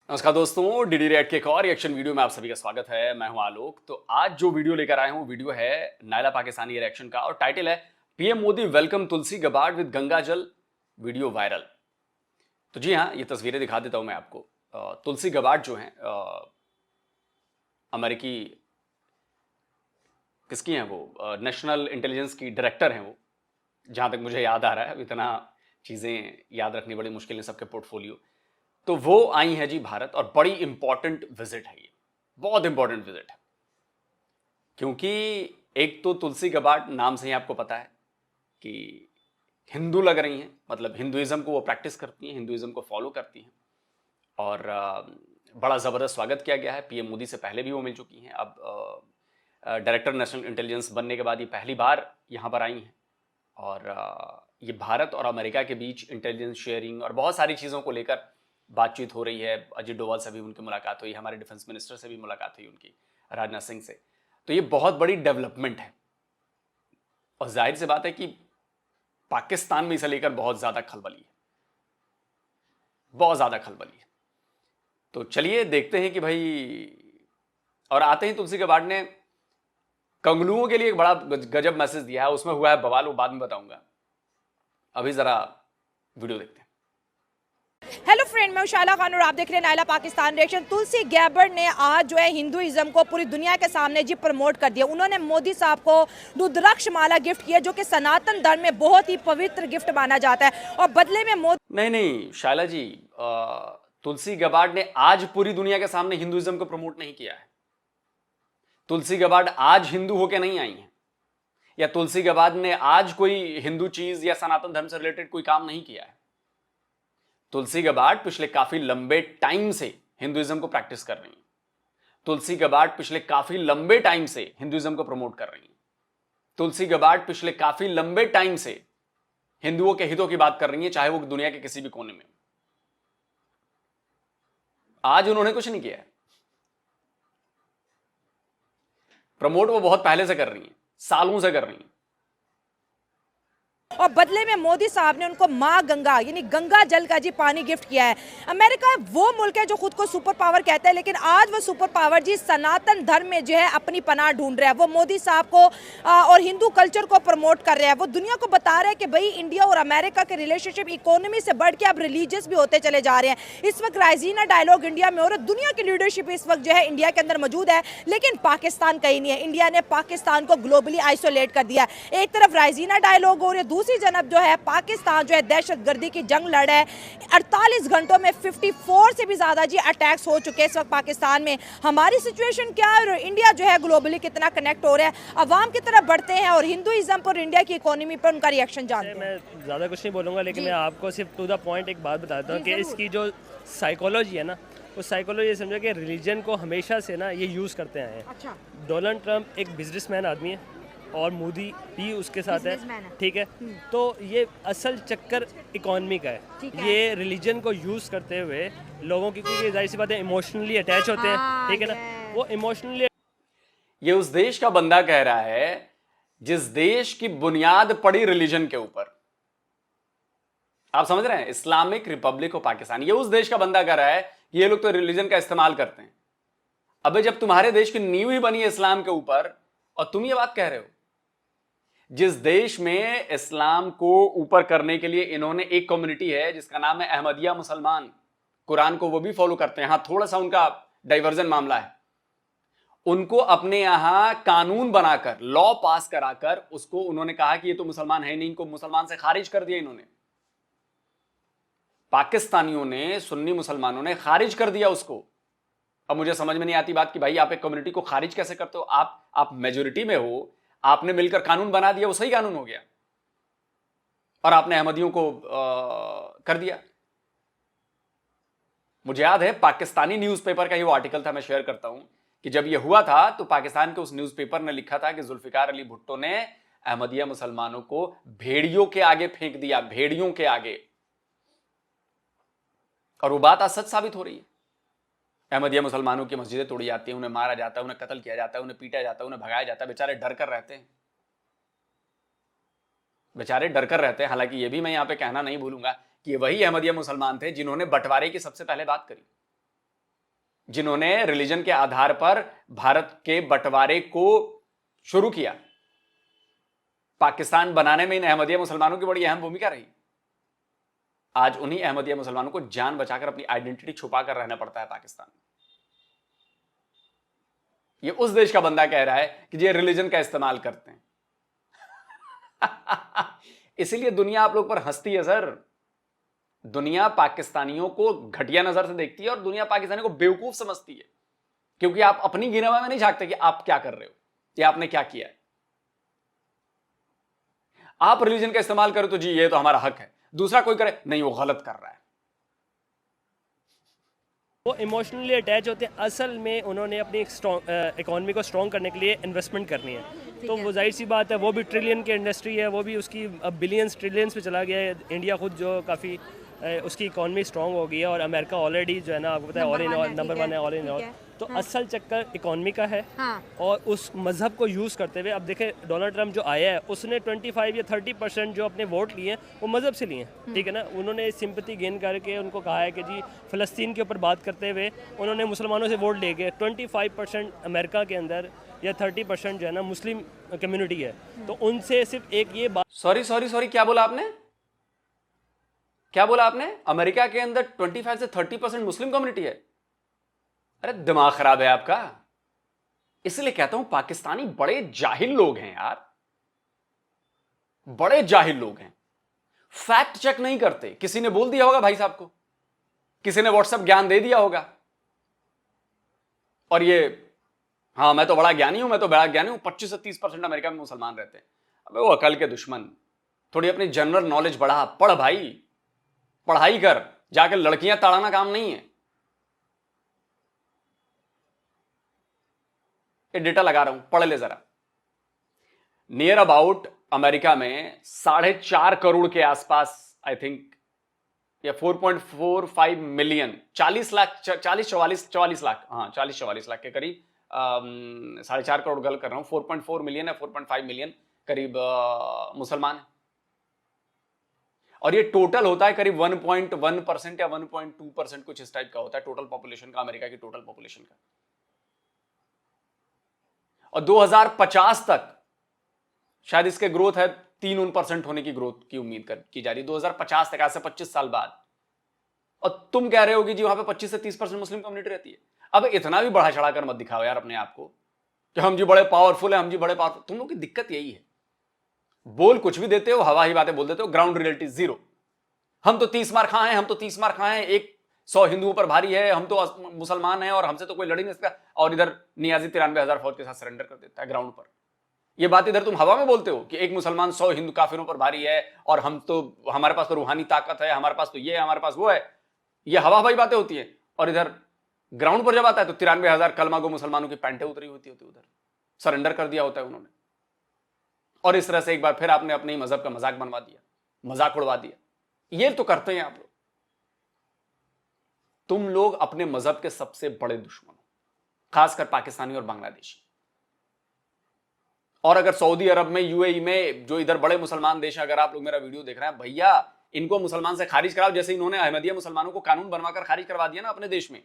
नमस्कार दोस्तों, DD red के एक और रिएक्शन वीडियो में आप सभी का स्वागत है। मैं हूं आलोक। तो आज जो वीडियो लेकर आया हूं वीडियो है नायला पाकिस्तानी रिएक्शन का और टाइटल है PM Modi welcome Tulsi Gabbard with Ganga जल, वीडियो वायरल। तो जी हाँ, ये तस्वीरें दिखा देता हूं मैं आपको। तुलसी गबार्ड जो हैं अमेरिकी किसकी हैं वो, नेशनल इंटेलिजेंस की डायरेक्टर हैं वो, जहां तक मुझे याद आ रहा है। इतना चीजें याद रखनी बड़ी मुश्किल है सबके पोर्टफोलियो। तो वो आई हैं जी भारत, और बड़ी इंपॉर्टेंट विजिट है ये, बहुत इंपॉर्टेंट विजिट है। क्योंकि एक तो तुलसी गबार्ड नाम से ही आपको पता है कि हिंदू लग रही हैं, मतलब हिंदुइज्म को वो प्रैक्टिस करती हैं, हिंदुइज्म को फॉलो करती हैं। और बड़ा ज़बरदस्त स्वागत किया गया है। पीएम मोदी से पहले भी वो मिल चुकी हैं। अब डायरेक्टर नेशनल इंटेलिजेंस बनने के बाद ये पहली बार यहाँ पर आई हैं। और ये भारत और अमेरिका के बीच इंटेलिजेंस शेयरिंग और बहुत सारी चीज़ों को लेकर बातचीत हो रही है। अजीत डोभाल से भी उनकी मुलाकात हुई, हमारे डिफेंस मिनिस्टर से भी मुलाकात हुई उनकी, राजनाथ सिंह से। तो ये बहुत बड़ी डेवलपमेंट है। और जाहिर सी बात है कि पाकिस्तान में इसे लेकर बहुत ज्यादा खलबली है, बहुत ज्यादा खलबली है। तो चलिए देखते हैं कि भाई, और आते ही तुलसी गबार्ड ने कंगलुओं के लिए एक बड़ा गजब मैसेज दिया है। उसमें हुआ है बवाल, वो बाद में बताऊंगा। अभी जरा वीडियो देखते हैं। हेलो फ्रेंड, मैं शाला खान और आप देख रहे हैं Naila Pakistan reaction. Tulsi Gabbard ने आज जो है हिंदुइज्म को पूरी दुनिया के सामने जी प्रमोट कर दिया। उन्होंने मोदी साहब को रुद्राक्ष माला गिफ्ट किया, जो कि सनातन धर्म में बहुत ही पवित्र गिफ्ट माना जाता है। और बदले में मोदी नहीं शाला जी, तुलसी गबार्ड ने आज पूरी दुनिया के सामने हिंदुइज्म को प्रमोट नहीं किया है। तुलसी गबार्ड आज हिंदू होके नहीं आई है, या तुलसी गबार्ड ने आज कोई हिंदू चीज या सनातन धर्म से रिलेटेड कोई काम नहीं किया है। तुलसी गबार्ड पिछले काफी लंबे टाइम से हिंदुइज्म को प्रैक्टिस कर रही है। तुलसी गबार्ड पिछले काफी लंबे टाइम से हिंदुइज्म को प्रमोट कर रही है। तुलसी गबार्ड पिछले काफी लंबे टाइम से हिंदुओं के हितों की बात कर रही है, चाहे वो दुनिया के किसी भी कोने में। आज उन्होंने कुछ नहीं किया है। प्रमोट वो बहुत पहले से कर रही है, सालों से कर रही है। और बदले में मोदी साहब ने उनको मां गंगा यानी गंगा जल का जी पानी गिफ्ट किया है। अमेरिका वो मुल्क है जो खुद को सुपर पावर कहता है, लेकिन आज वो सुपर पावर जी सनातन धर्म में जो है अपनी पनाह ढूंढ रहा है। वो मोदी साहब को और हिंदू कल्चर को प्रमोट कर रहा है। वो दुनिया को बता रहा है कि भाई इंडिया और अमेरिका के रिलेशनशिप इकोनॉमी से बढ़ के अब रिलीजियस भी होते चले जा रहे हैं। इस वक्त राइजीना डायलॉग इंडिया में हो रहा है। दुनिया की लीडरशिप इस वक्त जो है इंडिया के अंदर मौजूद है, लेकिन पाकिस्तान कहीं नहीं है। इंडिया ने पाकिस्तान को ग्लोबली आइसोलेट कर दिया है। एक तरफ राइजीना डायलॉग हो रही है, दूसरी जनब जो है पाकिस्तान जो है दहशतगर्दी की जंग लड़ है। 48 घंटों में 54 से भी ज्यादा जी अटैक्स हो चुके हैं इस वक्त पाकिस्तान में। हमारी सिचुएशन क्या है और इंडिया जो है ग्लोबली कितना कनेक्ट हो रहा है, अवाम की तरफ बढ़ते हैं और हिंदुइज्म पर इंडिया की इकोनॉमी पर उनका रिएक्शन जानते हैं। मैं ज़्यादा कुछ नहीं बोलूँगा, लेकिन मैं आपको सिर्फ टू द पॉइंट एक बात बताता हूँ कि इसकी जो साइकोलॉजी है ना, वो साइकोलॉजी समझो कि रिलीजन को हमेशा से ना ये यूज़ करते आए हैं। अच्छा। डोनाल्ड ट्रंप एक बिजनेसमैन आदमी है और मोदी भी उसके साथ है, ठीक है। तो ये असल चक्कर इकोनॉमी का है। ये रिलीजन को यूज़ करते हुए लोगों की, क्योंकि जाहिर सी बात है इमोशनली अटैच होते हैं, ठीक है ना। वो इमोशनली, ये उस देश का बंदा कह रहा है जिस देश की बुनियाद पड़ी रिलीजन के ऊपर। आप समझ रहे हैं, इस्लामिक रिपब्लिक ऑफ पाकिस्तान। ये उस देश का बंदा कह रहा है कि ये लोग तो रिलीजन का इस्तेमाल करते हैं। अबे जब तुम्हारे देश की नींव ही बनी है इस्लाम के ऊपर और तुम ये बात कह रहे हो। जिस देश में इस्लाम को ऊपर करने के लिए इन्होंने एक कम्युनिटी है जिसका नाम है अहमदिया मुसलमान, कुरान को वो भी फॉलो करते हैं। हाँ, थोड़ा सा उनका डाइवर्जन मामला है। उनको अपने यहां कानून बनाकर, लॉ पास कराकर उसको उन्होंने कहा कि ये तो मुसलमान है नहीं, इनको मुसलमान से खारिज कर दिया इन्होंने। पाकिस्तानियों ने, सुन्नी मुसलमानों ने खारिज कर दिया उसको। अब मुझे समझ में नहीं आती बात कि भाई आप एक कम्युनिटी को खारिज कैसे करते हो। आप मेजोरिटी में हो, आपने मिलकर कानून बना दिया, वो सही कानून हो गया, और आपने अहमदियों को कर दिया। मुझे याद है पाकिस्तानी न्यूज़पेपर का ये वो आर्टिकल था, मैं शेयर करता हूं, कि जब ये हुआ था तो पाकिस्तान के उस न्यूज़पेपर ने लिखा था कि जुल्फिकार अली भुट्टो ने अहमदिया मुसलमानों को भेड़ियों के आगे फेंक दिया, भेड़ियों के आगे। और वो बात आज सच साबित हो रही है। अहमदिया मुसलमानों की मस्जिदें तोड़ी जाती हैं, उन्हें मारा जाता है, उन्हें कत्ल किया जाता है, उन्हें पीटा जाता है, उन्हें भगाया जाता है। बेचारे डर कर रहते हैं, बेचारे डर कर रहते हैं। हालांकि ये भी मैं यहां पे कहना नहीं भूलूंगा कि वही अहमदिया मुसलमान थे जिन्होंने बंटवारे की सबसे पहले बात करी। जिन्होंने रिलीजन के आधार पर भारत के बंटवारे को शुरू किया। पाकिस्तान बनाने में इन अहमदिया मुसलमानों की बड़ी अहम भूमिका रही। आज उन्हीं अहमदिया मुसलमानों को जान बचाकर अपनी आइडेंटिटी छुपाकर रहना पड़ता है पाकिस्तान में। ये उस देश का बंदा कह रहा है कि ये रिलीजन का इस्तेमाल करते हैं। इसीलिए दुनिया आप लोग पर हंसती है सर। दुनिया पाकिस्तानियों को घटिया नजर से देखती है और दुनिया पाकिस्तानियों को बेवकूफ समझती है, क्योंकि आप अपनी गिरवा में नहीं झांकते कि आप क्या कर रहे हो या आपने क्या किया है। आप रिलीजन का इस्तेमाल करो तो जी ये तो हमारा हक है, दूसरा कोई करे नहीं वो गलत कर रहा है। वो इमोशनली अटैच होते हैं। असल में उन्होंने अपनी इकोनॉमी को स्ट्रॉन्ग करने के लिए इन्वेस्टमेंट करनी है, तो वो जाहिर सी बात है, वो भी ट्रिलियन की इंडस्ट्री है, वो भी उसकी अब बिलियंस ट्रिलियंस पे चला गया है। इंडिया खुद जो काफ़ी उसकी इकोनॉमी स्ट्रॉन्ग हो गई है और अमेरिका ऑलरेडी जो है ना आपको पता है ऑल इन ऑल नंबर 1 है ऑल इन ऑल। तो असल चक्कर इकोनॉमी का है। और उस मज़हब को यूज़ करते हुए अब देखें डोनाल्ड ट्रंप जो आया है उसने 25 या 30% जो अपने वोट लिए हैं वो मज़हब से लिए हैं, ठीक है ना। उन्होंने सिंपैथी गेन करके उनको कहा है कि जी फ़लस्तीन के ऊपर बात करते हुए उन्होंने मुसलमानों से वोट ले गए। 25% अमेरिका के अंदर या 30% जो है ना मुस्लिम कम्युनिटी है, तो उनसे सिर्फ एक ये बात। सॉरी क्या बोला आपने? क्या बोला आपने? अमेरिका के अंदर 25 से 30% मुस्लिम कम्युनिटी है? अरे दिमाग खराब है आपका। इसलिए कहता हूं पाकिस्तानी बड़े जाहिल लोग हैं यार, बड़े जाहिल लोग हैं। फैक्ट चेक नहीं करते। किसी ने बोल दिया होगा भाई साहब को, किसी ने व्हाट्सएप ज्ञान दे दिया होगा और ये हाँ मैं तो बड़ा ज्ञानी हूं, मैं तो बड़ा ज्ञानी हूं, 25 से 30% अमेरिका में मुसलमान रहते हैं। अबे वो अकल के दुश्मन, थोड़ी अपनी जनरल नॉलेज बढ़ा, पढ़ भाई, पढ़ाई कर, जाकर लड़कियां ताड़ाना काम नहीं है। ये डेटा लगा रहा हूं, पढ़ ले जरा। नियर अबाउट अमेरिका में 4.5 करोड़ के आसपास, आई थिंक या 4.45 मिलियन, 44 लाख, हाँ 44 लाख के करीब, 4.5 करोड़ गलत कर रहा हूं, 4.4 मिलियन या 4.5 मिलियन करीब मुसलमान है। और ये टोटल होता है करीब 1.1% या 1.2% कुछ इस टाइप का होता है टोटल पॉपुलेशन का, अमेरिका की टोटल पॉपुलेशन का। और 2050 तक शायद इसके ग्रोथ है 3-4% होने की ग्रोथ की उम्मीद की जा रही है 2050 तक, आज से 25 साल बाद। और तुम कह रहे हो कि जी वहां पे 25 से 30% मुस्लिम कम्युनिटी रहती है। अब इतना भी बढ़ा चढ़ा कर मत दिखाओ यार अपने आप को कि हम जी बड़े पावरफुल हैं, हम जी बड़े पावरफुल। तुम लोग की दिक्कत यही है, बोल कुछ भी देते हो, हवा ही बातें बोल देते हो, ग्राउंड रियलिटी जीरो। हम तो 30 मार खाए हैं, हम तो 30 मार खाए हैं, 100 हिंदुओं पर भारी है, हम तो मुसलमान हैं और हमसे तो कोई लड़ ही नहीं सकता। और इधर नियाजी 93,000 फौज के साथ सरेंडर कर देता है ग्राउंड पर। ये बात इधर तुम हवा में बोलते हो कि एक मुसलमान 100 हिंदू काफिरों पर भारी है और हम तो, हमारे पास तो रूहानी ताकत है, हमारे पास तो ये है, हमारे पास वो है। ये हवा हवाई बातें होती है। और इधर ग्राउंड पर जब आता है तो 93,000 कलमा को मुसलमानों की पैंटें उतरी होती होती, उधर सरेंडर कर दिया होता है उन्होंने। और इस तरह से एक बार फिर आपने अपने ही मजहब का मजाक बनवा दिया, मजाक उड़वा दिया। ये तो करते हैं आप लोग। तुम लोग अपने मजहब के सबसे बड़े दुश्मन हो, खासकर पाकिस्तानी और बांग्लादेशी। और अगर सऊदी अरब में, यूएई में, जो इधर बड़े मुसलमान देश हैं, अगर आप लोग मेरा वीडियो देख रहे हैं, भैया इनको मुसलमान से खारिज कराओ। जैसे इन्होंने अहमदिया मुसलमानों को कानून बनवाकर खारिज करवा दिया ना अपने देश में,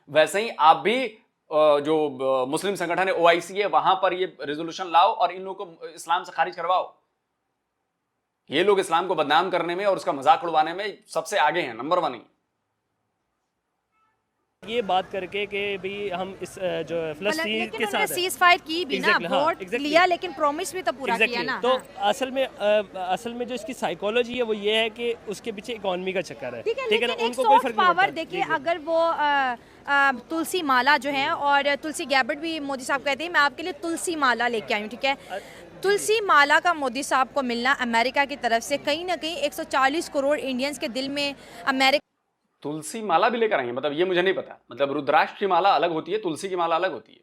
वैसे ही आप भी जो मुस्लिम संगठन है OIC है, वहां पर ये रेजोल्यूशन लाओ और इन लोगों को इस्लाम से खारिज करवाओ। ये लोग इस्लाम को बदनाम करने में और उसका मजाक उड़वाने में सबसे आगे हैं, नंबर 1 ही। ये बात करके कि भी हम इस जो फिलिस्तीन के साथ सीज फायर की भी ना, वोट लिया लेकिन प्रॉमिस भी तो पूरा किया ना। तो असल में जो इसकी साइकोलॉजी है वो ये है कि उसके पीछे इकोनॉमी का चक्कर है, ठीक है ना। उनको कोई फर्क नहीं पड़ता। देखिए अगर वो तुलसी माला जो है, और तुलसी गैबर्ट भी मोदी साहब कहते हैं मैं आपके लिए तुलसी माला लेके आई हूँ, ठीक है। तुलसी माला का मोदी साहब को मिलना अमेरिका की तरफ से कहीं ना कहीं 140 करोड़ इंडियंस के दिल में अमेरिका। तुलसी माला भी लेकर आएंगे, मतलब ये मुझे नहीं पता। मतलब रुद्राक्ष की माला अलग होती है, तुलसी की माला अलग होती है,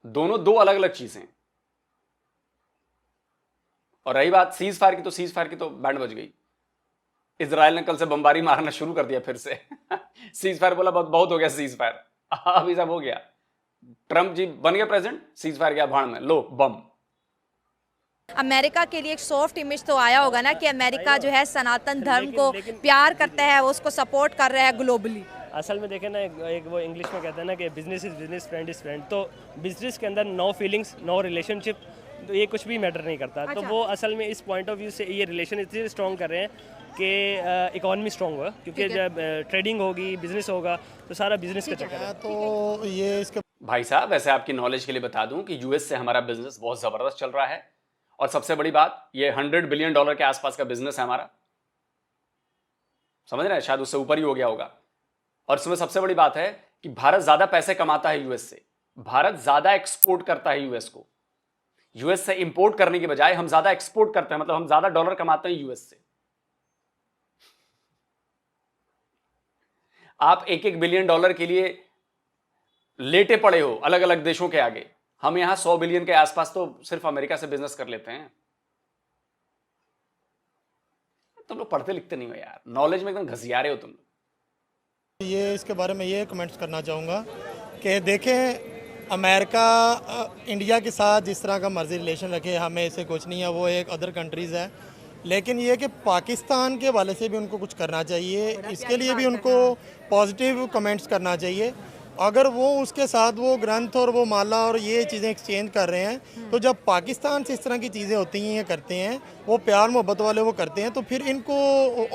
दोनों 2 अलग अलग चीजें। और रही बात सीज फायर की, तो सीज फायर की तो बैंड बज गई। इजराइल ने कल से बमबारी मारना शुरू कर दिया फिर से। सीज फायर बोला बहुत हो गया सीज फायर, अभी सब हो गया। ट्रंप जी बन गया प्रेसिडेंट, सीज फायर गया भाड़ में, लो बम। अमेरिका के लिए एक सॉफ्ट इमेज तो आया होगा ना कि अमेरिका जो है सनातन धर्म को प्यार करता है, उसको सपोर्ट कर रहा है ग्लोबली। असल में देखें ना, एक वो इंग्लिश में कहते हैं ना कि business is business, friend is friend. तो बिजनेस के अंदर नो फीलिंग्स, नो रिलेशनशिप, तो ये कुछ भी मैटर नहीं करता। तो वो असल में इस पॉइंट ऑफ व्यू से ये रिलेशन इसलिए स्ट्रॉन्ग कर रहे हैं कि इकॉनमी स्ट्रॉन्ग होगा, क्योंकि जब ट्रेडिंग होगी, बिजनेस होगा, तो सारा बिजनेस का चक्कर है। तो ये इसके भाई साहब, वैसे आपकी नॉलेज के लिए बता दूं कि यूएस से हमारा बिजनेस बहुत जबरदस्त चल रहा है, और सबसे बड़ी बात, ये $100 बिलियन के आसपास का बिजनेस है हमारा, समझ रहे हैं? शायद उससे ऊपर ही हो गया होगा। और इसमें सबसे बड़ी बात है कि भारत ज्यादा पैसे कमाता है यूएस से, भारत ज्यादा एक्सपोर्ट करता है यूएस को। यूएस से इंपोर्ट करने की बजाय हम ज्यादा एक्सपोर्ट करते हैं, मतलब हम ज्यादा डॉलर कमाते हैं यूएस से। आप $1-1 बिलियन के लिए लेटे पड़े हो अलग अलग देशों के आगे, हम यहां 100 बिलियन के आसपास तो सिर्फ अमेरिका से बिजनेस कर लेते हैं। तुम लोग पढ़ते लिखते नहीं हो यार, नॉलेज में एकदम घसियारे हो तुम। ये इसके बारे में ये कमेंट्स करना चाहूँगा कि देखें, अमेरिका इंडिया के साथ जिस तरह का मर्जी रिलेशन रखे, हमें इससे कुछ नहीं है, वो एक अदर कंट्रीज़ है। लेकिन ये कि पाकिस्तान के हवाले से भी उनको कुछ करना चाहिए, इसके लिए भी उनको पॉजिटिव कमेंट्स करना चाहिए। अगर वो उसके साथ वो ग्रंथ और वो माला और ये चीज़ें एक्सचेंज कर रहे हैं, तो जब पाकिस्तान से इस तरह की चीज़ें होती हैं, करते हैं, वो प्यार मोहब्बत वाले वो करते हैं, तो फिर इनको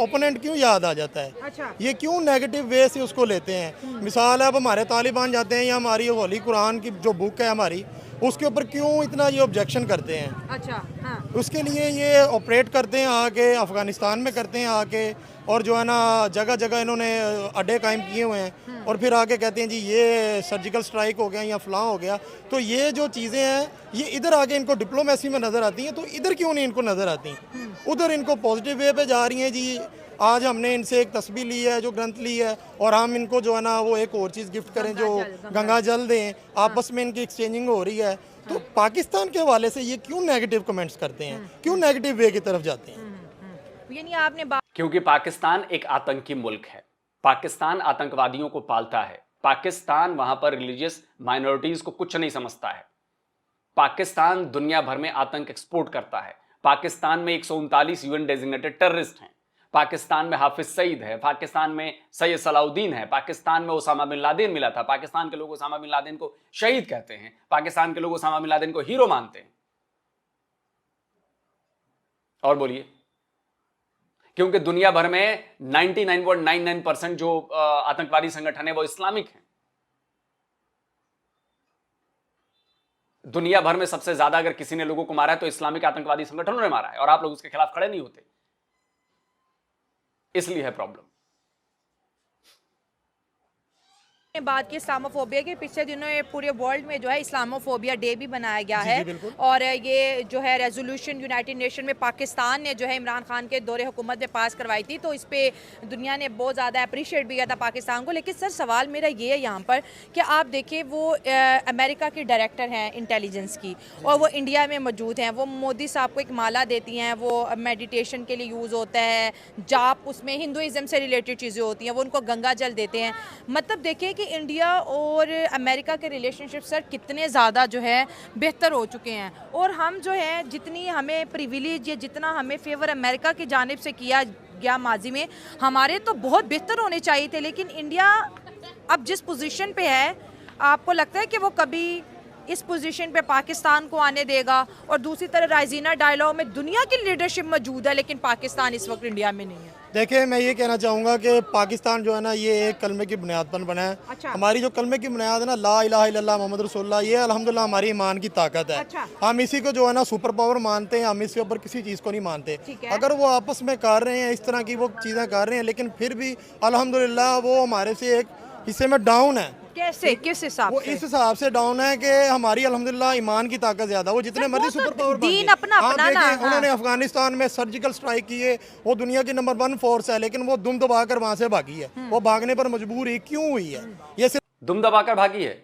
ओपोनेंट क्यों याद आ जाता है? अच्छा। ये क्यों नेगेटिव वे से उसको लेते हैं? मिसाल है, अब हमारे तालिबान जाते हैं या हमारी होली कुरान की जो बुक है हमारी, उसके ऊपर क्यों इतना ये ऑब्जेक्शन करते हैं? अच्छा, हाँ। उसके लिए ये ऑपरेट करते हैं आके, अफ़गानिस्तान में करते हैं आके, और जो है ना जगह जगह इन्होंने अड्डे कायम किए हुए हैं, और फिर आके कहते हैं जी ये सर्जिकल स्ट्राइक हो गया या फलां हो गया। तो ये जो चीज़ें हैं, ये इधर आके इनको डिप्लोमेसी में नज़र आती हैं, तो इधर क्यों नहीं इनको नज़र आती? उधर इनको पॉजिटिव वे पे जा रही हैं जी। आज हमने इनसे एक तस्बीह ली है, जो ग्रंथ ली है, और हम इनको जो है ना वो एक और चीज़ गिफ्ट करें, जो गंगा जल दें, आपस में इनकी एक्सचेंजिंग हो रही है। तो पाकिस्तान के हवाले से ये क्यों नेगेटिव कमेंट्स करते हैं, क्यों नेगेटिव वे की तरफ जाते हैं? यानी आपने क्योंकि पाकिस्तान एक आतंकी मुल्क है, पाकिस्तान आतंकवादियों को पालता है, पाकिस्तान वहां पर रिलीजियस माइनॉरिटीज को कुछ नहीं समझता है, पाकिस्तान दुनिया भर में आतंक एक्सपोर्ट करता है, पाकिस्तान में 139 यूएन डेजिग्नेटेड टेररिस्ट हैं, पाकिस्तान में हाफिज सईद है, पाकिस्तान में सैयद सलाउद्दीन है, पाकिस्तान में ओसामा बिन लादेन मिला था, पाकिस्तान के लोग ओसामा बिन लादेन को शहीद कहते हैं, पाकिस्तान के लोग ओसामा बिन लादेन को हीरो मानते हैं। और बोलिए, क्योंकि दुनिया भर में 99.99% जो आतंकवादी संगठन है वो इस्लामिक है। दुनिया भर में सबसे ज्यादा अगर किसी ने लोगों को मारा है तो इस्लामिक आतंकवादी संगठनों ने मारा है, और आप लोग उसके खिलाफ खड़े नहीं होते, इसलिए है प्रॉब्लम। बात की इस्लामोफोबिया के, पिछले दिनों ये पूरे वर्ल्ड में जो है इस्लामोफोबिया डे भी बनाया गया है, और ये जो है रेजोल्यूशन यूनाइटेड नेशन में पाकिस्तान ने जो है इमरान खान के दौरे हुकूमत में पास करवाई थी, तो इस पे दुनिया ने बहुत ज़्यादा अप्रिशिएट भी किया था पाकिस्तान को। लेकिन सर सवाल मेरा ये है यहाँ पर कि आप देखिए, वो अमेरिका की डायरेक्टर हैं इंटेलिजेंस की, और वो इंडिया में मौजूद हैं, वो मोदी साहब को एक माला देती हैं, वो मेडिटेशन के लिए यूज़ होता है, जाप उसमें हिंदुइज़्म से रिलेटेड चीज़ें होती हैं, वो उनको गंगा जल देते हैं। मतलब देखिए कि इंडिया और अमेरिका के रिलेशनशिप सर कितने ज़्यादा जो है बेहतर हो चुके हैं, और हम जो है जितनी हमें प्रिविलेज या जितना हमें फेवर अमेरिका की जानिब से किया गया माजी में, हमारे तो बहुत बेहतर होने चाहिए थे। लेकिन इंडिया अब जिस पोजीशन पे है, आपको लगता है कि वो कभी इस पोजीशन पे पाकिस्तान को आने देगा? और दूसरी तरफ राइजीना डायलॉग में दुनिया की लीडरशिप मौजूद है, लेकिन पाकिस्तान इस वक्त इंडिया में नहीं है। देखिए, मैं ये कहना चाहूँगा कि पाकिस्तान जो है ना, ये एक कलमे की बुनियाद पर बना है। अच्छा। हमारी जो कलमे की बुनियाद है ना, ला इलाहा इल्लल्लाह मोहम्मद रसूलुल्लाह, ये अल्हम्दुलिल्लाह हमारी ईमान की ताकत है। अच्छा। हम इसी को जो है ना सुपर पावर मानते हैं, हम इसके ऊपर किसी चीज़ को नहीं मानते। ठीक है। अगर वो आपस में कर रहे हैं, इस तरह की वो चीज़ें कर रहे हैं, लेकिन फिर भी अल्हम्दुलिल्लाह वो हमारे से एक हिस्से में डाउन है। कैसे, किस हिसाब वो से? इस हिसाब से डाउन है कि हमारी अल्हम्दुलिल्लाह ईमान की ताकत ज्यादा, वो जितने मर्जी सुपर पावर दीन अपना अपना ना, हाँ। उन्होंने अफगानिस्तान में सर्जिकल स्ट्राइक किए, वो दुनिया की नंबर 1 फोर्स है, लेकिन वो दुम दबाकर वहां से भागी है। वो भागने पर मजबूर ही क्यों हुई है? ये सिर्फ दुम दबाकर भागी है।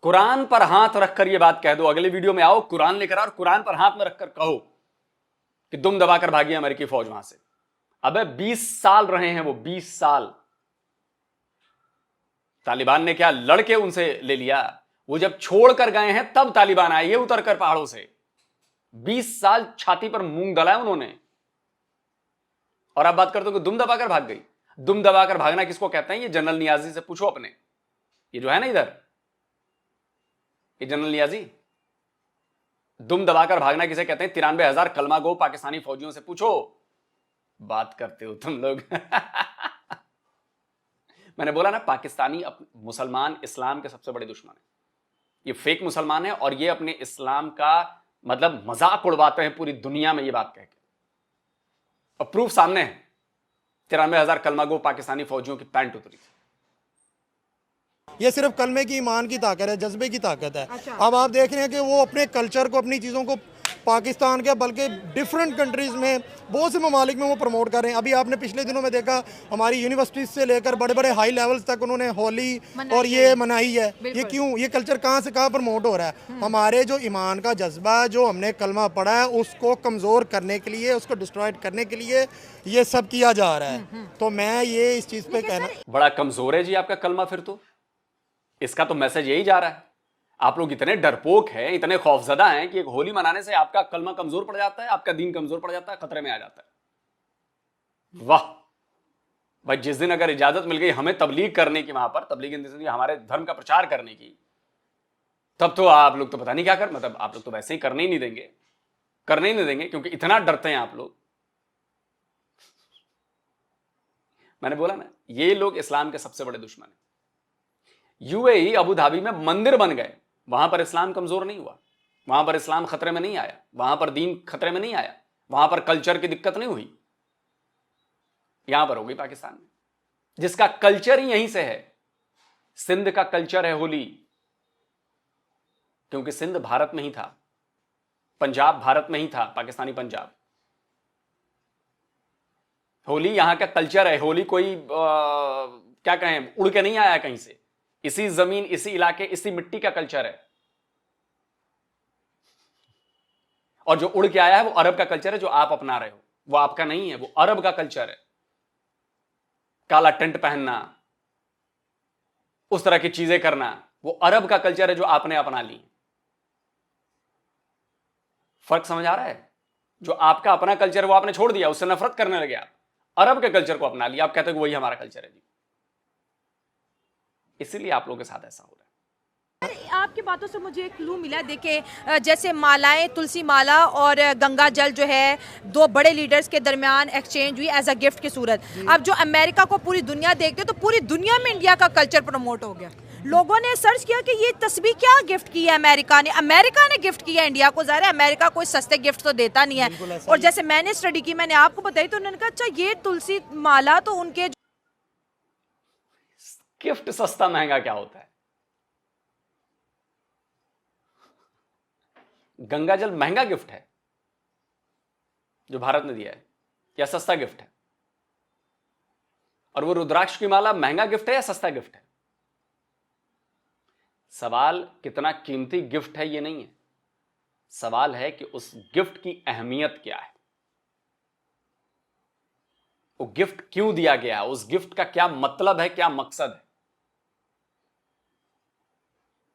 कुरान पर हाथ रखकर ये बात कह दो, अगले वीडियो में आओ, कुरान लेकर आओ और कुरान पर हाथ में रखकर कहो कि दुम दबाकर भागी है अमेरिकी फौज वहां से। अबे 20 साल रहे हैं वो, 20 साल। तालिबान ने क्या लड़के उनसे ले लिया? वो जब छोड़ कर गए हैं तब तालिबान आए, ये उतर कर पहाड़ों से। 20 साल छाती पर मूंग दलाए उन्होंने, और आप बात करते हो कि दुम दबाकर भाग गई। दुम दबाकर भागना किसको कहते हैं? ये जनरल नियाजी से पूछो अपने, ये जो है ना इधर, ये जनरल नियाजी। दुम दबाकर भागना किसे कहते हैं? 93,000 कलमा गो पाकिस्तानी फौजियों से पूछो। बात करते हो तुम लोग। मैंने बोला ना, पाकिस्तानी मुसलमान इस्लाम के सबसे बड़े दुश्मन है। ये फेक मुसलमान है और ये अपने इस्लाम का मतलब मजाक उड़वाते हैं पूरी दुनिया में ये बात कह के। और प्रूफ सामने है, 93,000 कलमागो पाकिस्तानी फौजियों की पैंट उतरी। ये सिर्फ कलमे की, ईमान की ताकत है, जज्बे की ताकत है। अच्छा। अब आप देख रहे हैं कि वो अपने कल्चर को, अपनी चीज़ों को पाकिस्तान के बल्कि डिफरेंट कंट्रीज़ में, बहुत से ममालिक में वो प्रमोट कर रहे हैं। अभी आपने पिछले दिनों में देखा, हमारी यूनिवर्सिटीज़ से लेकर बड़े बड़े हाई लेवल्स तक उन्होंने होली और ये मनाई है। ये क्यों? ये कल्चर कहाँ से कहाँ प्रमोट हो रहा है? हमारे जो ईमान का जज्बा है, जो हमने कलमा पढ़ा है, उसको कमज़ोर करने के लिए, उसको डिस्ट्रॉयड करने के लिए ये सब किया जा रहा है। तो मैं ये इस चीज़ पे कहना, बड़ा कमजोर है जी आपका कलमा। फिर तो इसका तो मैसेज यही जा रहा है, आप लोग इतने डरपोक हैं, इतने खौफजदा हैं कि एक होली मनाने से आपका कलमा कमजोर पड़ जाता है, आपका दीन कमजोर पड़ जाता है, खतरे में आ जाता है। वाह भाई, जिस दिन अगर इजाजत मिल गई हमें तबलीग करने की, वहां पर तबलीग हमारे धर्म का प्रचार करने की, तब तो आप लोग तो पता नहीं क्या कर, मतलब आप लोग तो वैसे ही करने ही नहीं देंगे, करने ही नहीं देंगे, क्योंकि इतना डरते हैं आप लोग। मैंने बोला ना, ये लोग इस्लाम के सबसे बड़े दुश्मन हैं। यूएई अबू धाबी में मंदिर बन गए, वहां पर इस्लाम कमजोर नहीं हुआ, वहां पर इस्लाम खतरे में नहीं आया, वहां पर दीन खतरे में नहीं आया, वहां पर कल्चर की दिक्कत नहीं हुई। यहां पर हो गई पाकिस्तान में, जिसका कल्चर ही यहीं से है। सिंध का कल्चर है होली, क्योंकि सिंध भारत में ही था, पंजाब भारत में ही था, पाकिस्तानी पंजाब। होली यहां का कल्चर है। होली कोई क्या कहें, उड़ के नहीं आया कहीं से, इसी जमीन, इसी इलाके, इसी मिट्टी का कल्चर है। और जो उड़ के आया है वो अरब का कल्चर है, जो आप अपना रहे हो वो आपका नहीं है, वो अरब का कल्चर है। काला टेंट पहनना, उस तरह की चीजें करना, वो अरब का कल्चर है जो आपने अपना ली। फर्क समझ आ रहा है? जो आपका अपना कल्चर है वो आपने छोड़ दिया, उससे नफरत करने लगे आप, अरब के कल्चर को अपना लिया, आप कहते हो कि वही हमारा कल्चर है जी। इसीलिए आप लोगों के साथ ऐसा हो रहा है। अरे, आपकी बातों से मुझे एक क्लू मिला। देखिए, जैसे मालाएं, तुलसी माला और गंगा जल जो है, दो बड़े लीडर्स के दरमियान एक्सचेंज हुई एज अ गिफ्ट की सूरत। अब जो अमेरिका को पूरी दुनिया देखते, तो पूरी दुनिया में इंडिया का कल्चर प्रमोट हो गया। लोगों ने सर्च किया कि ये तस्वीर क्या गिफ्ट की है अमेरिका ने गिफ्ट किया इंडिया को। ज़ाहिर है अमेरिका कोई सस्ते गिफ्ट तो देता नहीं है। और जैसे मैंने स्टडी की, मैंने आपको बताई, तो उन्होंने कहा अच्छा ये तुलसी माला तो उनके गिफ्ट सस्ता महंगा क्या होता है? गंगा जल महंगा गिफ्ट है जो भारत ने दिया है, या सस्ता गिफ्ट है? और वो रुद्राक्ष की माला महंगा गिफ्ट है या सस्ता गिफ्ट है? सवाल कितना कीमती गिफ्ट है ये नहीं है, सवाल है कि उस गिफ्ट की अहमियत क्या है, वो गिफ्ट क्यों दिया गया, उस गिफ्ट का क्या मतलब है, क्या मकसद है।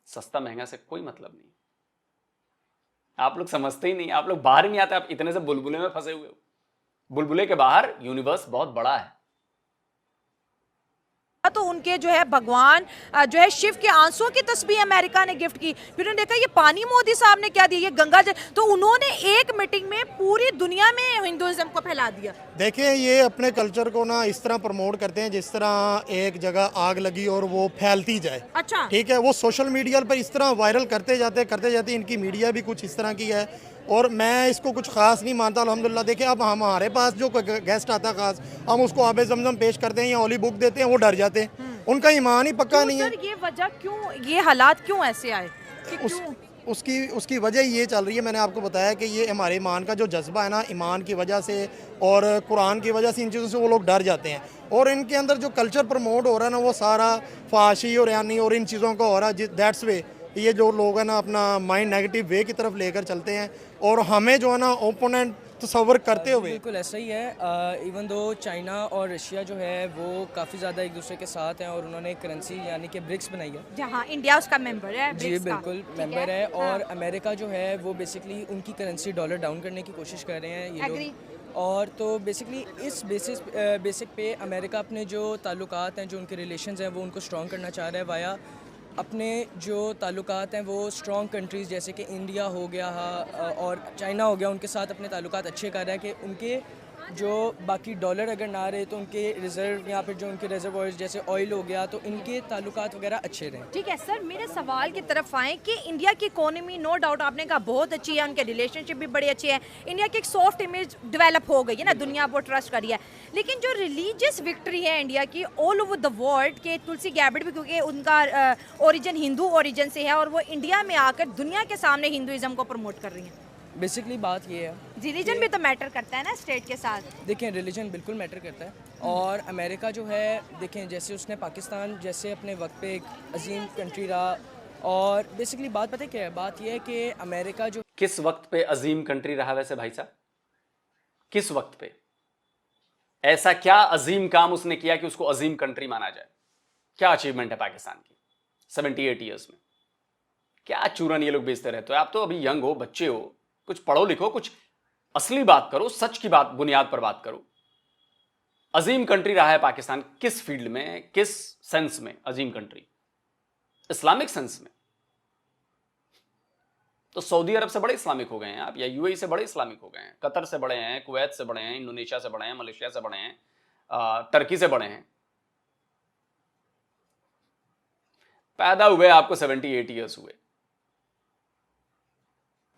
सस्ता महंगा से कोई मतलब नहीं। आप लोग समझते ही नहीं, आप लोग बाहर ही नहीं आते, आप इतने से बुलबुले में फंसे हुए हो। बुलबुले के बाहर यूनिवर्स बहुत बड़ा है। तो उनके जो है भगवान जो है शिव के आंसुओं की तस्वीर अमेरिका ने गिफ्ट की। फिर उन्होंने देखा ये पानी मोदी साहब ने क्या दिया, ये गंगा जल, तो उन्होंने एक मीटिंग में पूरी दुनिया में हिंदुइज्म को फैला दिया। देखिए, ये अपने कल्चर को ना इस तरह प्रमोट करते हैं जिस तरह एक जगह आग लगी और वो फैलती जाए। अच्छा, ठीक है, वो सोशल मीडिया पर इस तरह वायरल करते जाते। इनकी मीडिया भी कुछ इस तरह की है और मैं इसको कुछ खास नहीं मानता अल्हम्दुलिल्लाह। देखिए, अब हमारे पास जो गेस्ट आता खास, हम उसको आबे जमजम पेश करते हैं या ओली बुक देते हैं, वो डर जाते हैं। उनका ईमान ही पक्का नहीं है। ये वजह क्यों, ये हालात क्यों ऐसे आए कि उसकी वजह ये चल रही है, मैंने आपको बताया कि ये हमारे ईमान का जो जज्बा है ना, ईमान की वजह से और कुरान की वजह से, इन चीज़ों से वो लोग डर जाते हैं। और इनके अंदर जो कल्चर प्रमोट हो रहा है ना, वो सारा फाशी और यानी और इन चीज़ों का हो रहा है। दैट्स वे ये जो लोग हैं ना अपना माइंड नेगेटिव वे की तरफ लेकर चलते हैं और हमें जो है ना ओपोनेंट तस्वर करते हुए। बिल्कुल ऐसा ही है। इवन दो चाइना और रशिया जो है वो काफ़ी ज़्यादा एक दूसरे के साथ हैं और उन्होंने करेंसी यानी कि ब्रिक्स बनाई है, जहाँ इंडिया उसका मेंबर है। जी बिल्कुल मेंबर है। और अमेरिका जो है वो बेसिकली उनकी करेंसी डॉलर डाउन करने की कोशिश कर रहे हैं ये लोग। और तो बेसिकली इस बेसिक पे अमेरिका अपने जो ताल्लुकात हैं, जो उनके रिलेशंस हैं, वो उनको स्ट्रॉन्ग करना चाह रहा है वाया अपने जो ताल्लुकात हैं वो स्ट्रॉन्ग कंट्रीज़ जैसे कि इंडिया हो गया और चाइना हो गया, उनके साथ अपने ताल्लुकात अच्छे कर रहा है कि उनके जो बाकी डॉलर अगर ना रहे तो उनके रिज़र्व या फिर जो उनके रिजर्वॉयर्स जैसे ऑयल हो गया तो इनके ताल्लुकात वगैरह अच्छे रहें। ठीक है सर, मेरे सवाल की तरफ आएँ कि इंडिया की इकोनॉमी नो डाउट आपने कहा बहुत अच्छी है, उनके रिलेशनशिप भी बड़े अच्छे हैं, इंडिया की एक सॉफ्ट इमेज डेवलप हो गई है ना, दुनिया वो ट्रस्ट करी है। लेकिन जो रिलीजियस विक्ट्री है इंडिया की ऑल ओवर द वर्ल्ड के तुलसी गैबर्ट भी, क्योंकि उनका ओरिजिन हिंदू ओरिजिन से है और वो इंडिया में आकर दुनिया के सामने हिंदुइज्म को प्रमोट कर रही हैं। बेसिकली बात ये है, रिलीजन भी तो मैटर करता है ना स्टेट के साथ। देखें रिलीजन बिल्कुल मैटर करता है और अमेरिका जो है देखें जैसे उसने पाकिस्तान जैसे अपने वक्त पे एक अजीम कंट्री रहा और बेसिकली बात पता है क्या है, बात ये है कि अमेरिका जो किस वक्त पे अजीम कंट्री रहा वैसे भाई साहब, किस वक्त पे ऐसा क्या अजीम काम उसने किया कि उसको अजीम कंट्री माना जाए? क्या अचीवमेंट है पाकिस्तान की 78 ईयर्स में? क्या चूरन ये लोग बेचते रहते हो? आप तो अभी यंग हो, बच्चे हो, कुछ पढ़ो लिखो, कुछ असली बात करो, सच की बात बुनियाद पर बात करो। अजीम कंट्री रहा है पाकिस्तान किस फील्ड में, किस सेंस में अजीम कंट्री? इस्लामिक सेंस में तो सऊदी अरब से बड़े इस्लामिक हो गए हैं आप, या यूएई से बड़े इस्लामिक हो गए हैं, कतर से बड़े हैं, कुवैत से बड़े हैं, इंडोनेशिया से बड़े हैं, मलेशिया से बड़े हैं, टर्की से बड़े हैं। पैदा हुए आपको 78 ईयर्स हुए,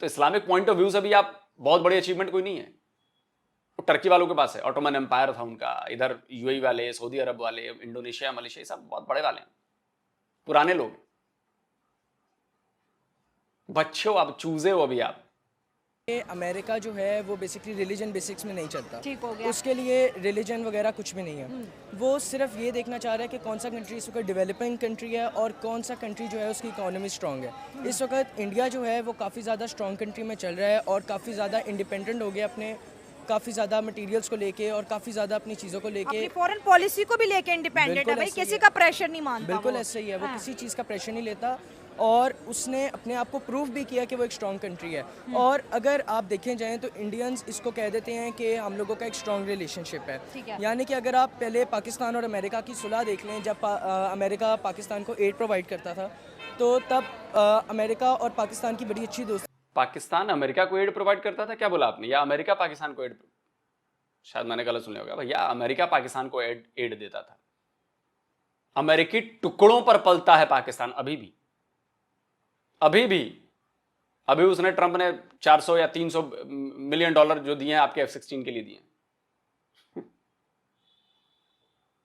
तो इस्लामिक पॉइंट ऑफ व्यू से भी आप बहुत बड़ी अचीवमेंट कोई नहीं है। तो टर्की वालों के पास है, ऑटोमन एम्पायर था उनका, इधर यूएई वाले, सऊदी अरब वाले, इंडोनेशिया, मलेशिया, सब बहुत बड़े वाले हैं, पुराने लोग। बच्चे हो आप, चूजे हो अभी आप। अमेरिका जो है वो बेसिकली रिलीजन बेसिक्स में नहीं चलता, ठीक हो गया। उसके लिए रिलीजन वगैरह कुछ भी नहीं है। वो सिर्फ ये देखना चाह रहा है कि कौन सा कंट्री इस वक्त डेवलपिंग कंट्री है और कौन सा कंट्री जो है उसकी इकोनॉमी स्ट्रॉन्ग है। इस वक्त इंडिया जो है वो काफ़ी ज़्यादा स्ट्रॉन्ग कंट्री में चल रहा है और काफ़ी ज़्यादा इंडिपेंडेंट हो गया अपने काफ़ी ज़्यादा मटेरियल्स को लेके और काफ़ी ज़्यादा अपनी चीज़ों को लेके, फॉरेन पॉलिसी को भी लेके इंडिपेंडेंट है बिल्कुल भाई, ऐसे ही किसी है। का प्रेशर नहीं मानता। बिल्कुल वो। ऐसा ही है, वो हाँ। किसी चीज़ का प्रेशर नहीं लेता और उसने अपने आप को प्रूव भी किया कि वो एक स्ट्रॉन्ग कंट्री है। और अगर आप देखें जाएं तो इंडियंस इसको कह देते हैं कि हम लोगों का एक स्ट्रॉन्ग रिलेशनशिप ठीक है। है। यानी कि अगर आप पहले पाकिस्तान और अमेरिका की सुलह देख लें, जब अमेरिका पाकिस्तान को एड प्रोवाइड करता था तो तब अमेरिका और पाकिस्तान की बड़ी अच्छी दोस्ती। पाकिस्तान अमेरिका को एड प्रोवाइड करता था, क्या बोला आपने? या अमेरिका पाकिस्तान को एड? शायद मैंने गलत सुना होगा भैया, अमेरिका पाकिस्तान को एड देता था। अमेरिकी टुकड़ों पर पलता है पाकिस्तान अभी भी, अभी भी। अभी उसने, ट्रंप ने 400 या 300 मिलियन डॉलर जो दिए हैं आपके F-16 के लिए दिए हैं।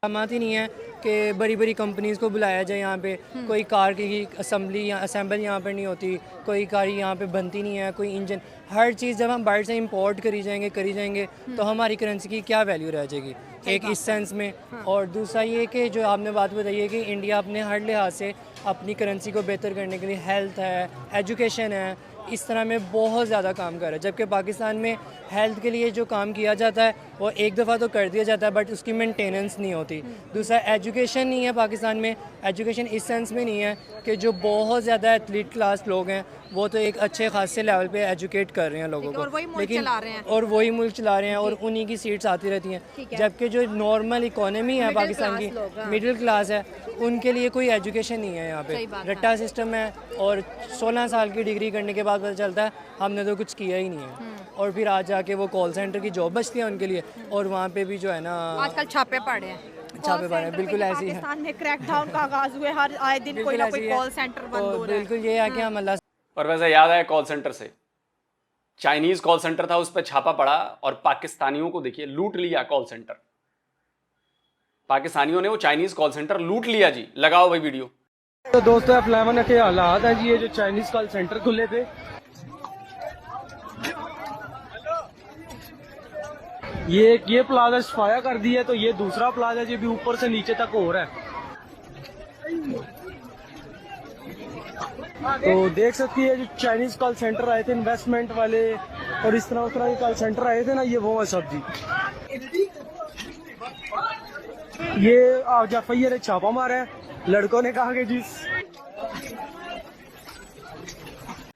बात ही नहीं है कि बड़ी बड़ी कंपनीज़ को बुलाया जाए यहाँ पे, कोई कार की असेंबली या असेंबल यहाँ पर नहीं होती, कोई कार यहाँ पे बनती नहीं है, कोई इंजन, हर चीज़ जब हम बाहर से इंपोर्ट करी जाएंगे तो हमारी करेंसी की क्या वैल्यू रह जाएगी, एक इस सेंस में। और दूसरा ये कि जो आपने बात बताई है कि इंडिया अपने हर लिहाज से अपनी करेंसी को बेहतर करने के लिए हेल्थ है, एजुकेशन है, इस तरह में बहुत ज़्यादा काम कर रहा है। जबकि पाकिस्तान में हेल्थ के लिए जो काम किया जाता है वो एक दफ़ा तो कर दिया जाता है बट उसकी मेंटेनेंस नहीं होती। दूसरा एजुकेशन नहीं है पाकिस्तान में, एजुकेशन इस सेंस में नहीं है कि जो बहुत ज़्यादा एथलीट क्लास लोग हैं वो तो एक अच्छे खासे लेवल पे एजुकेट कर रहे हैं लोगों को, और वही मुल्क चला रहे हैं। और वही मुल्क चला रहे हैं और उन्हीं की सीट्स आती रहती हैं। जबकि जो नॉर्मल इकोनॉमी है पाकिस्तान की, मिडिल क्लास है, उनके लिए कोई एजुकेशन नहीं है यहाँ पे, रट्टा सिस्टम है और 16 साल की डिग्री करने के बाद पता चलता है हमने तो कुछ किया ही नहीं है। और फिर आज जाके वो कॉल सेंटर की जॉब बचती है उनके लिए और वहाँ पे भी जो है ना आजकल छापे पड़े हैं, छापे पड़े हैं, बिल्कुल ऐसे ही है। पाकिस्तान में क्रैकडाउन का आगाज हुए, हर आए दिन कोई ना कोई कॉल सेंटर बंद हो रहा है। बिल्कुल ये है कि हम अल्लाह। और वैसे याद आया कॉल सेंटर से, चाइनीज कॉल सेंटर था, उस पर छापा पड़ा और पाकिस्तानियों को देखिए लूट लिया कॉल सेंटर। पाकिस्तानियों ने वो चाइनीज कॉल सेंटर लूट लिया जी। लगाओ भाई वीडियो। तो दोस्तों F11 के हालात हैं जी, ये जो चाइनीज कॉल सेंटर खुले थे, ये प्लाजा सफाया कर दिया, तो ये दूसरा प्लाजा जो भी ऊपर से नीचे तक हो रहा है। तो देख सकती है जो चाइनीज कॉल सेंटर आए थे इन्वेस्टमेंट वाले और इस तरह के कॉल सेंटर आए थे ना, ये वो है सब जी। ये आज FIA ने छापा मारा है, लड़कों ने कहा कि जी।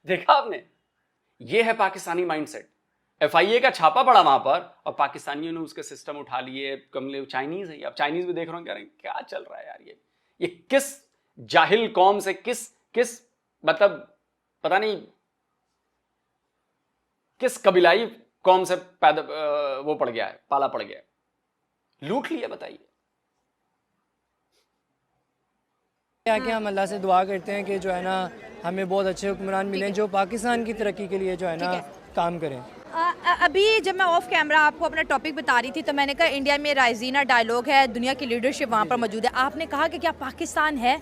देखा आपने, ये है पाकिस्तानी माइंडसेट। FIA का छापा पड़ा वहां पर और पाकिस्तानियों ने उसके सिस्टम उठा लिए, कमले चाइनीज है, अब चाइनीज भी देख रहे हो, कह रहे हैं क्या चल रहा है यार, ये किस जाहिल कौम से किस मतलब पता नहीं किस कबीलाई कौम से पैदा वो पड़ गया है, पाला पड़ गया है, लूट लिया। बताइए क्या कि हम अल्लाह से दुआ करते हैं कि जो है ना हमें बहुत अच्छे हुक्मरान मिलें जो पाकिस्तान की तरक्की के लिए जो है ना काम करें। अभी जब मैं ऑफ कैमरा आपको अपना टॉपिक बता रही थी तो मैंने कहा इंडिया में राइजीना डायलॉग है, दुनिया की लीडरशिप वहाँ पर मौजूद है। आपने कहा कि क्या पाकिस्तान है?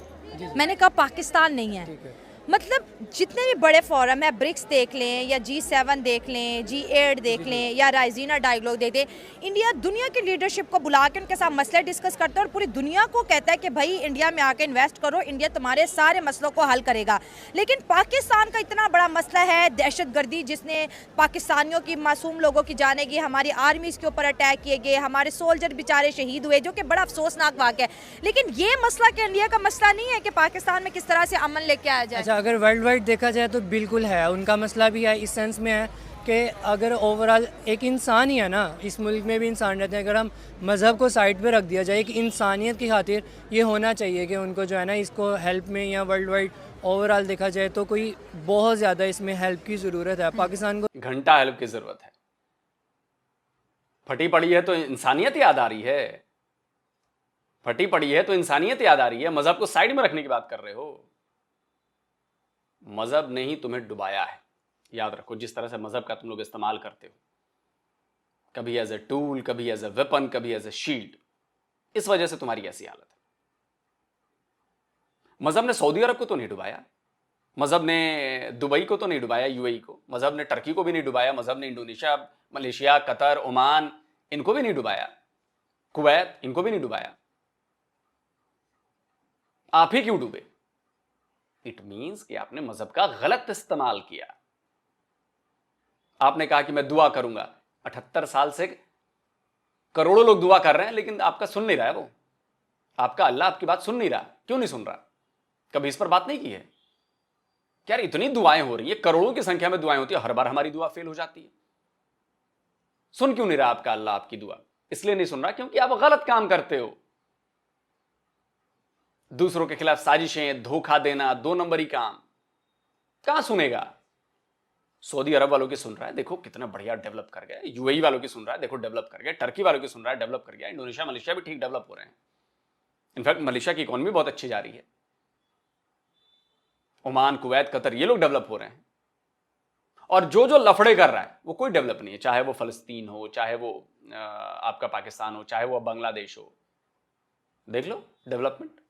मैंने कहा पाकिस्तान नहीं है। मतलब जितने भी बड़े फोरम है, ब्रिक्स देख लें या G7 देख लें, G8 देख लें या राइजीना डायलॉग देख लें, इंडिया दुनिया की लीडरशिप को बुला के उनके साथ मसले डिस्कस करता है और पूरी दुनिया को कहता है कि भाई इंडिया में आके इन्वेस्ट करो, इंडिया तुम्हारे सारे मसलों को हल करेगा। लेकिन पाकिस्तान का इतना बड़ा मसला है दहशतगर्दी, जिसने पाकिस्तानियों की, मासूम लोगों की जाने की, हमारी आर्मीज के ऊपर अटैक किए गए, हमारे सोल्जर बेचारे शहीद हुए, जो कि बड़ा अफसोसनाक वाक़या है। लेकिन ये मसला कि इंडिया का मसला नहीं है कि पाकिस्तान में किस तरह से अमन लेके आया जाए। अगर वर्ल्ड वाइड देखा जाए तो बिल्कुल है, उनका मसला भी है। इस सेंस में है कि अगर ओवरऑल एक इंसान ही है ना, इस मुल्क में भी इंसान रहते हैं, अगर हम मज़हब को साइड पे रख दिया जाए, एक इंसानियत की खातिर ये होना चाहिए कि उनको जो है ना इसको हेल्प में या वर्ल्ड वाइड ओवरऑल देखा जाए तो कोई बहुत ज़्यादा इसमें हेल्प की ज़रूरत है। पाकिस्तान को घंटा हेल्प की ज़रूरत है। फटी पड़ी है तो इंसानियत याद आ रही है, फटी पड़ी है तो इंसानियत याद आ रही है। मज़हब को साइड में रखने की बात कर रहे हो। मजहब ने ही तुम्हें डुबाया है, याद रखो। जिस तरह से मजहब का तुम लोग इस्तेमाल करते हो, कभी एज ए टूल, कभी एज ए वेपन, कभी एज ए शील्ड, इस वजह से तुम्हारी ऐसी हालत है। मजहब ने सऊदी अरब को तो नहीं डुबाया, मजहब ने दुबई को तो नहीं डुबाया, UAE को, मजहब ने टर्की को भी नहीं डुबाया, मजहब ने इंडोनेशिया, मलेशिया, कतर, ओमान, इनको भी नहीं डुबाया, कुवैत, इनको भी नहीं डुबाया। आप ही क्यों डूबे? इट मीन्स कि आपने मजहब का गलत इस्तेमाल किया। आपने कहा कि मैं दुआ करूंगा, 78 साल से करोड़ों लोग दुआ कर रहे हैं, लेकिन आपका सुन नहीं रहा है वो, आपका अल्लाह आपकी बात सुन नहीं रहा। क्यों नहीं सुन रहा? कभी इस पर बात नहीं की है? क्या इतनी दुआएं हो रही है, करोड़ों की संख्या में दुआएं होती है, हर बार हमारी दुआ फेल हो जाती है। सुन क्यों नहीं रहा आपका अल्लाह आपकी दुआ? इसलिए नहीं सुन रहा क्योंकि आप गलत काम करते हो। दूसरों के खिलाफ साजिशें, धोखा देना, 2 नंबरी काम। कहां सुनेगा? सऊदी अरब वालों की सुन रहा है, देखो कितना बढ़िया डेवलप कर गया। UAE वालों की सुन रहा है, देखो डेवलप कर गया। टर्की वालों की सुन रहा है, डेवलप कर गया। इंडोनेशिया, मलेशिया भी ठीक डेवलप हो रहे हैं। इनफैक्ट मलेशिया की इकोनॉमी बहुत अच्छी जा रही है। ओमान, कुवैत, कतर, ये लोग डेवलप हो रहे हैं। और जो जो लफड़े कर रहा है वो कोई डेवलप नहीं है, चाहे वो फलस्तीन हो, चाहे वो आपका पाकिस्तान हो, चाहे वो बांग्लादेश हो। देख लो डेवलपमेंट।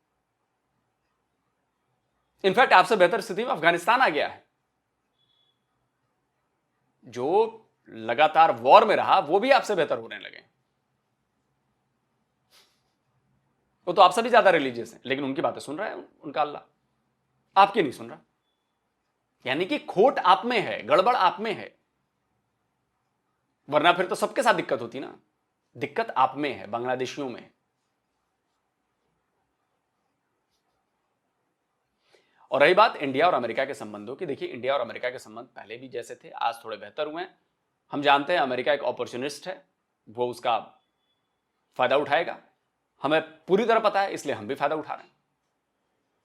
इनफैक्ट आपसे बेहतर स्थिति में अफगानिस्तान आ गया है। जो लगातार वॉर में रहा वो भी आपसे बेहतर होने लगे। वो तो आपसे भी ज्यादा रिलीजियस है, लेकिन उनकी बातें सुन रहा है उनका अल्लाह, आपकी नहीं सुन रहा। यानी कि खोट आप में है, गड़बड़ आप में है, वरना फिर तो सबके साथ दिक्कत होती ना। दिक्कत आप में है, बांग्लादेशियों में है। और रही बात इंडिया और अमेरिका के संबंधों की, देखिए इंडिया और अमेरिका के संबंध पहले भी जैसे थे, आज थोड़े बेहतर हुए हैं। हम जानते हैं अमेरिका एक अपॉर्चुनिस्ट है, वो उसका फायदा उठाएगा। हमें पूरी तरह पता है, इसलिए हम भी फायदा उठा रहे हैं।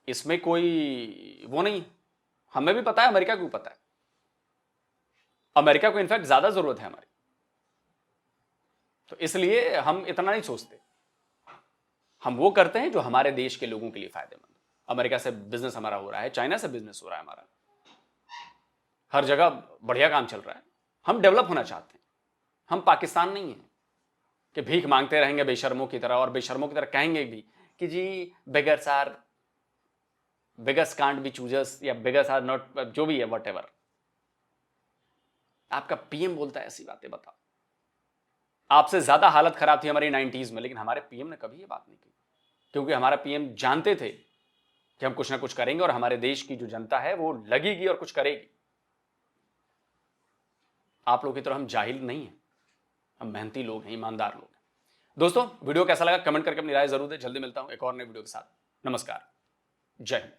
इसमें कोई वो नहीं, हमें भी पता है, अमेरिका को भी पता है। अमेरिका को इनफैक्ट ज्यादा जरूरत है हमारी, तो इसलिए हम इतना नहीं सोचते। हम वो करते हैं जो हमारे देश के लोगों के लिए फायदेमंद। अमेरिका से बिजनेस हमारा हो रहा है, चाइना से बिजनेस हो रहा है हमारा, हर जगह बढ़िया काम चल रहा है। हम डेवलप होना चाहते हैं। हम पाकिस्तान नहीं है कि भीख मांगते रहेंगे बेशर्मों की तरह, और बेशर्मों की तरह कहेंगे भी कि जी beggars are, beggars can't be choosers, या बेगर्स आर नॉट, जो भी है व्हाटएवर। आपका PM बोलता है ऐसी बातें, बताओ। आपसे ज्यादा हालत खराब थी हमारी 90s में, लेकिन हमारे PM ने कभी ये बात नहीं की, क्योंकि हमारा PM जानते थे कि हम कुछ ना कुछ करेंगे और हमारे देश की जो जनता है वो लगेगी और कुछ करेगी। आप लोगों की तरह हम जाहिल नहीं हैं, हम मेहनती लोग हैं, ईमानदार लोग हैं। दोस्तों वीडियो कैसा लगा कमेंट करके अपनी राय जरूर दें। जल्दी मिलता हूं एक और नए वीडियो के साथ। नमस्कार, जय हिंद।